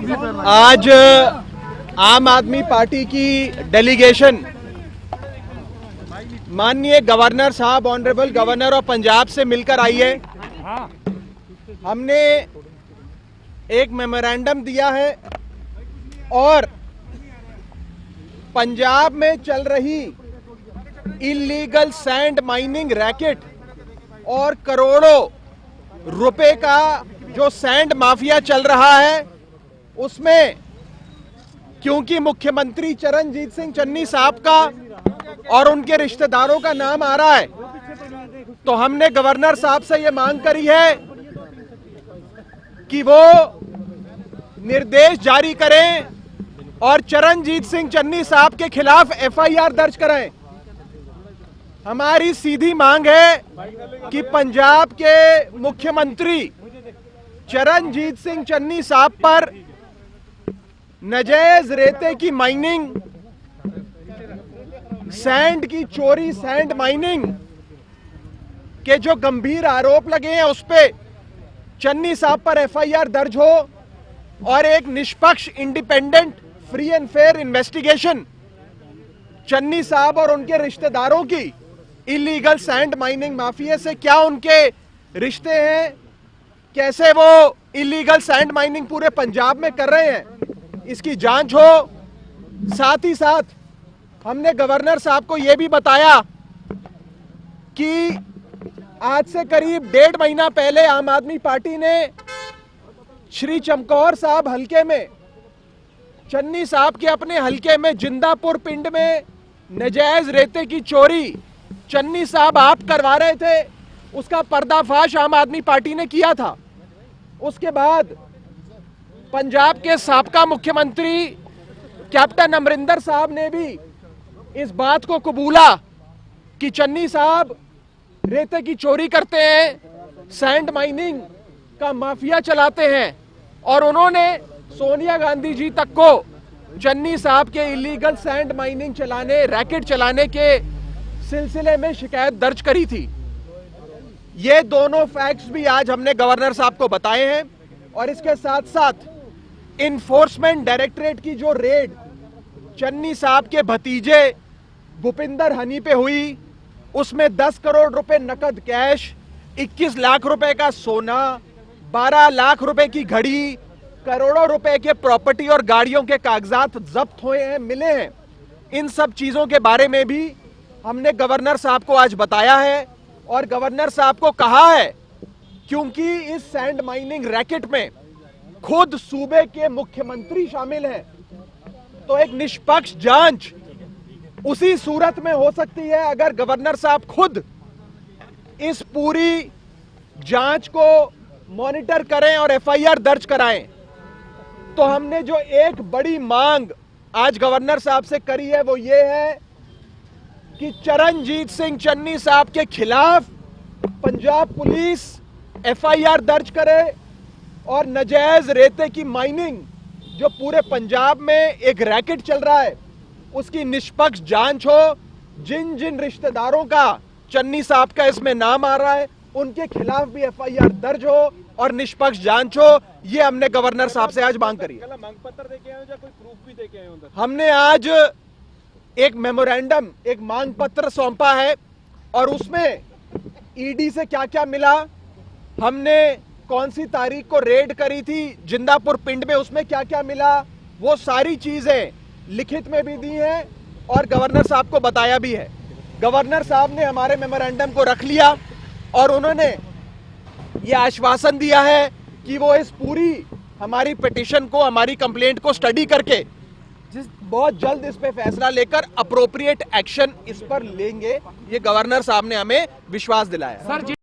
आज आम आदमी पार्टी की डेलीगेशन माननीय गवर्नर साहब, ऑनरेबल गवर्नर ऑफ पंजाब से मिलकर आई है। हमने एक मेमोरेंडम दिया है और पंजाब में चल रही इलीगल सैंड माइनिंग रैकेट और करोड़ों रुपए का जो सैंड माफिया चल रहा है, उसमें क्योंकि मुख्यमंत्री चरणजीत सिंह चन्नी साहब का और उनके रिश्तेदारों का नाम आ रहा है, तो हमने गवर्नर साहब से यह मांग करी है कि वो निर्देश जारी करें और चरणजीत सिंह चन्नी साहब के खिलाफ एफआईआर दर्ज कराएं। हमारी सीधी मांग है कि पंजाब के मुख्यमंत्री चरणजीत सिंह चन्नी साहब पर नाजायज रेते की माइनिंग, सैंड की चोरी, सैंड माइनिंग के जो गंभीर आरोप लगे हैं, उस पे चन्नी साहब पर एफआईआर दर्ज हो और एक निष्पक्ष, independent, free and fair investigation Channi साहब और उनके रिश्तेदारों की इलीगल सैंड माइनिंग माफिया से क्या उनके रिश्ते हैं, कैसे वो इलीगल सैंड माइनिंग पूरे पंजाब में कर रहे हैं, इसकी जांच हो। साथ ही साथ हमने गवर्नर साहब को यह भी बताया कि आज से करीब 1.5 महीना पहले आम आदमी पार्टी ने श्री चमकौर साहब हलके में, चन्नी साहब के अपने हलके में जिंदापुर पिंड में नाजायज रेते की चोरी चन्नी साहब आप करवा रहे थे, उसका पर्दाफाश आम आदमी पार्टी ने किया था। उसके बाद पंजाब के साबका मुख्यमंत्री कैप्टन अमरिंदर साहब ने भी इस बात को कबूला कि चन्नी साहब रेते की चोरी करते हैं, सैंड माइनिंग का माफिया चलाते हैं, और उन्होंने सोनिया गांधी जी तक को चन्नी साहब के इलीगल सैंड माइनिंग चलाने, रैकेट चलाने के सिलसिले में शिकायत दर्ज करी थी। ये दोनों फैक्ट्स भी आज हमने गवर्नर साहब को बताए हैं और इसके साथ साथ इन्फोर्समेंट डायरेक्टरेट की जो रेड चन्नी साहब के भतीजे भूपिंदर हनी पे हुई, उसमें 10 करोड़ रुपए नकद कैश, 21 लाख रुपए का सोना, 12 लाख रुपए की घड़ी, करोड़ों रुपए के प्रॉपर्टी और गाड़ियों के कागजात जब्त हुए हैं, मिले हैं। इन सब चीजों के बारे में भी हमने गवर्नर साहब को आज बताया है और गवर्नर साहब को कहा है, क्योंकि इस सैंड माइनिंग रैकेट में खुद सूबे के मुख्यमंत्री शामिल हैं, तो एक निष्पक्ष जांच उसी सूरत में हो सकती है अगर गवर्नर साहब खुद इस पूरी जांच को मॉनिटर करें और एफआईआर दर्ज कराएं। तो हमने जो एक बड़ी मांग आज गवर्नर साहब से करी है, वो ये है कि चरणजीत सिंह चन्नी साहब के खिलाफ पंजाब पुलिस एफआईआर दर्ज करे और नाजायज रेते की माइनिंग जो पूरे पंजाब में एक रैकेट चल रहा है, उसकी निष्पक्ष जांच हो। जिन जिन रिश्तेदारों का चन्नी साहब का इसमें नाम आ रहा है, उनके खिलाफ भी एफआईआर दर्ज हो और निष्पक्ष जांच हो। ये हमने गवर्नर साहब से आज मांग करी। मांग पत्र देके आए हो या कोई प्रूफ भी देके आए हो? हमने आज एक मेमोरेंडम, एक मांग पत्र सौंपा है और उसमें ईडी से क्या क्या मिला, हमने कौन सी तारीख को रेड करी थी जिंदापुर पिंड में, उसमें क्या क्या मिला, वो सारी चीजें लिखित में भी दी हैं और गवर्नर साहब को बताया भी है। गवर्नर साहब ने हमारे मेमोरेंडम को रख लिया और उन्होंने ये आश्वासन दिया है कि वो इस पूरी हमारी पिटीशन को, हमारी कंप्लेंट को स्टडी करके बहुत जल्द इस पे फैसला लेकर अप्रोप्रिएट एक्शन इस पर लेंगे। ये गवर्नर साहब ने हमें विश्वास दिलाया।